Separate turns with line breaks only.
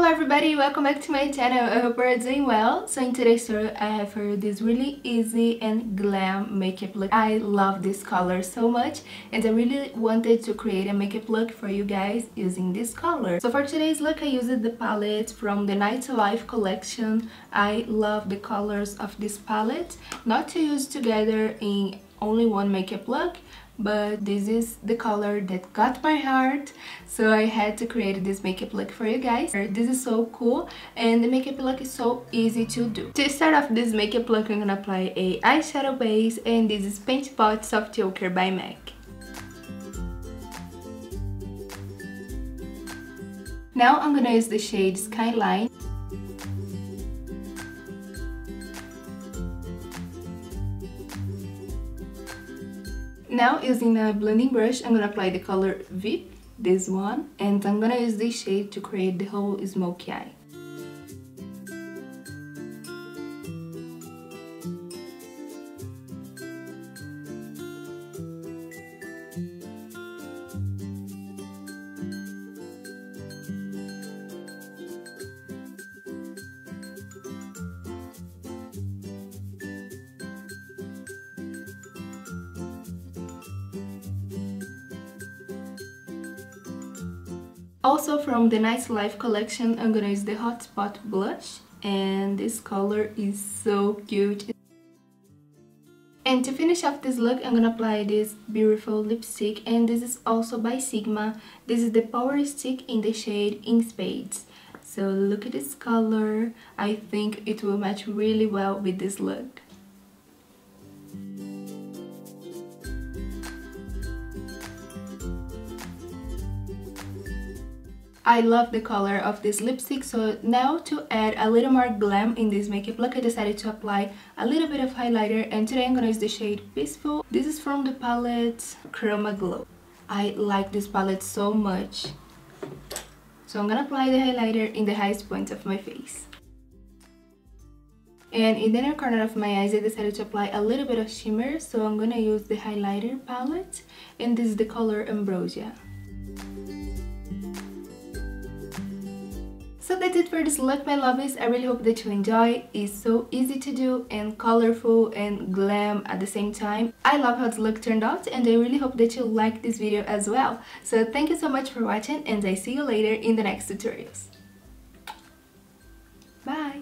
everybody, welcome back to my channel. I hope you're doing well. So in today's tutorial I have for you this really easy and glam makeup look. I love this color so much and I really wanted to create a makeup look for you guys using this color. So for today's look I used the palette from the Nightlife collection. I love the colors of this palette, not to use together in only one makeup look, but this is the color that got my heart, so I had to create this makeup look for you guys. This is so cool and the makeup look is so easy to do. To start off this makeup look, I'm gonna apply a eyeshadow base, and this is Paint Pot Soft Ochre by MAC. Now I'm gonna use the shade Skyline. Now using a blending brush, I'm gonna apply the color VIP, this one, and I'm gonna use this shade to create the whole smoky eye. Also from the Nightlife collection, I'm gonna use the Hot Spot blush, and this color is so cute. And to finish off this look, I'm gonna apply this beautiful lipstick, and this is also by Sigma. This is the Power Stick in the shade in Spades. So look at this color. I think it will match really well with this look. I love the color of this lipstick, so now to add a little more glam in this makeup look, I decided to apply a little bit of highlighter, and today I'm gonna use the shade Peaceful. This is from the palette Chroma Glow. I like this palette so much. So I'm gonna apply the highlighter in the highest point of my face. And in the inner corner of my eyes, I decided to apply a little bit of shimmer, so I'm gonna use the highlighter palette, and this is the color Ambrosia. So that's it for this look, my lovies. I really hope that you enjoy. It's so easy to do and colorful and glam at the same time. I love how this look turned out, and I really hope that you like this video as well. So thank you so much for watching, and I see you later in the next tutorials. Bye!